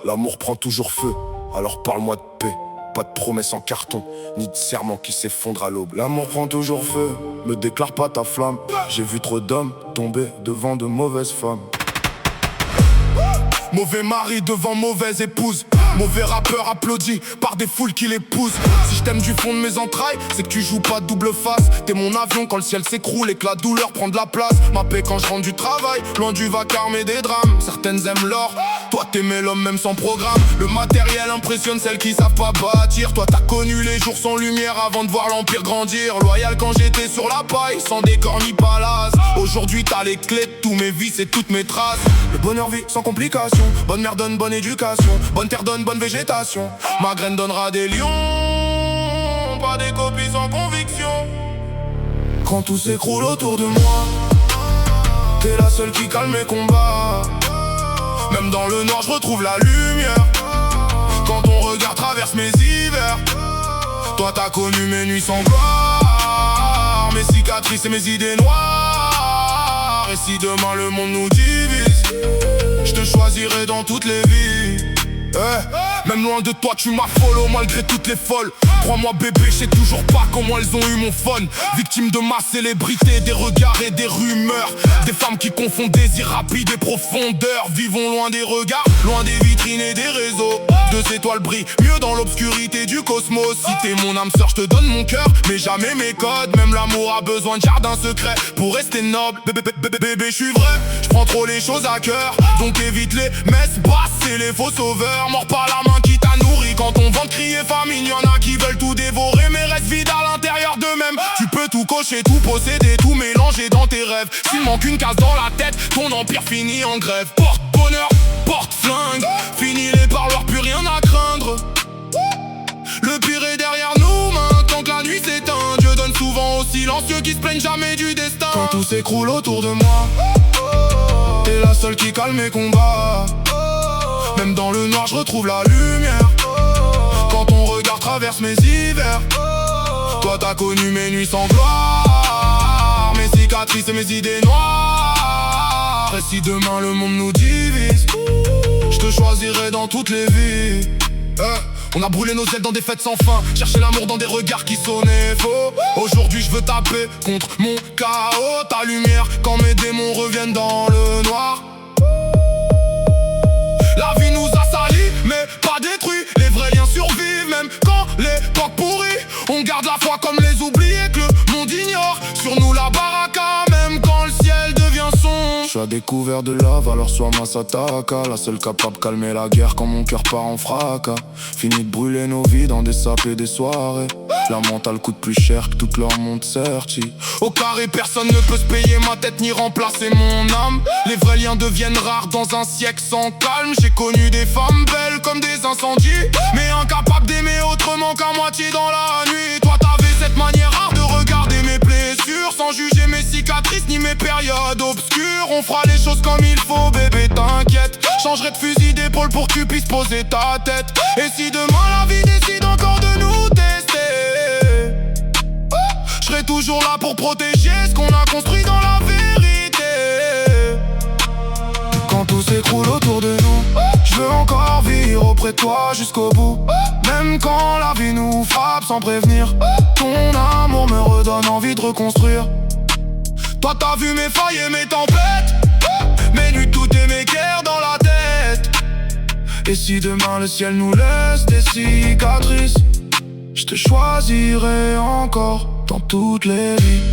L'amour prend toujours feu, alors parle-moi de paix. Pas de promesses en carton, ni de serment qui s'effondrent à l'aube. L'amour prend toujours feu, me déclare pas ta flamme. J'ai vu trop d'hommes tomber devant de mauvaises femmes. Mauvais mari devant mauvaise épouse. Mauvais rappeur applaudi par des foules qui l'épousent. Si je t'aime du fond de mes entrailles, c'est que tu joues pas double face. T'es mon avion quand le ciel s'écroule et que la douleur prend de la place. Ma paix quand je rentre du travail, loin du vacarme et des drames. Certaines aiment l'or, toi t'aimais l'homme même sans programme. Le matériel impressionne celles qui savent pas bâtir. Toi t'as connu les jours sans lumière avant de voir l'empire grandir. Loyal quand j'étais sur la paille, sans décor ni palace. Aujourd'hui t'as les clés de tous mes vices et toutes mes traces. Le bonheur vit sans complications. Bonne mère donne bonne éducation. Bonne terre donne bonne végétation. Ma graine donnera des lions, pas des copies sans conviction. Quand tout s'écroule autour de moi, t'es la seule qui calme mes combats. Même dans le noir je retrouve la lumière. Quand ton regard traverse mes hivers, toi t'as connu mes nuits sans gloire, mes cicatrices et mes idées noires. Et si demain le monde nous divise, je te choisirai dans toutes les vies. Même loin de toi tu m'affoles malgré toutes les folles. Crois-moi bébé, je sais toujours pas comment elles ont eu mon phone. Victime de ma célébrité, des regards et des rumeurs. Des femmes qui confondent désir rapide et profondeur. Vivons loin des regards, loin des vitrines et des réseaux. Deux étoiles brillent mieux dans l'obscurité du cosmos. Si t'es mon âme sœur, je te donne mon cœur, mais jamais mes codes. Même l'amour a besoin de jardin secret pour rester noble. Bébé, je suis vrai, je prends trop les choses à cœur. Donc évite les messes basses et les faux sauveurs. Mort par la main qui t'a nourri. Quand on vente crier famine, y'en a qui veulent tout dévorer mais restent vides à l'intérieur d'eux-mêmes. Tu peux tout cocher, tout posséder, tout mélanger dans tes rêves. S'il manque une case dans la tête, ton empire finit en grève. Porte bonheur, porte flingue, fini les parloirs, plus rien à craindre. Le pire est derrière nous maintenant que la nuit s'éteint. Dieu donne souvent aux silencieux qui se plaignent jamais du destin. Quand tout s'écroule autour de moi, t'es la seule qui calme mes combats. Même dans le noir je retrouve la lumière. Quand ton regard traverse mes hivers, toi t'as connu mes nuits sans gloire, mes cicatrices et mes idées noires. Et si demain le monde nous divise, je te choisirai dans toutes les vies. On a brûlé nos ailes dans des fêtes sans fin, chercher l'amour dans des regards qui sonnaient faux. Aujourd'hui je veux taper contre mon chaos. Ta lumière quand mes démons reviennent dans le noir. La vie nous a salis, mais pas détruits. Les vrais liens survivent, même quand l'époque pourrit. On garde la foi comme les oubliés que le monde ignore. Sur nous la baraka, même quand le ciel devient sombre. Je suis à découvert de lave, alors sois ma sataka. La seule capable de calmer la guerre quand mon cœur part en fracas. Fini de brûler nos vies dans des sapes et des soirées. La mentale coûte plus cher que toute leur monde certi. Au carré personne ne peut se payer ma tête ni remplacer mon âme. Les vrais liens deviennent rares dans un siècle sans calme. J'ai connu des femmes belles comme des incendies, mais incapables d'aimer autrement qu'à moitié dans la nuit. Toi t'avais cette manière rare de regarder mes blessures, sans juger mes cicatrices ni mes périodes obscures. On fera les choses comme il faut bébé, t'inquiète. Changerai de fusil d'épaule pour que tu puisses poser ta tête. Et si demain la vie décide encore de nous tester, je serai toujours là pour protéger ce qu'on a construit dans la vérité. Quand tout s'écroule autour de nous, je veux encore vivre auprès de toi jusqu'au bout. Même quand la vie nous frappe sans prévenir, ton amour me redonne envie de reconstruire. Toi t'as vu mes failles et mes tempêtes, mes nuits toutes et mes guerres dans la tête. Et si demain le ciel nous laisse des cicatrices, je te choisirai encore dans toutes les vies.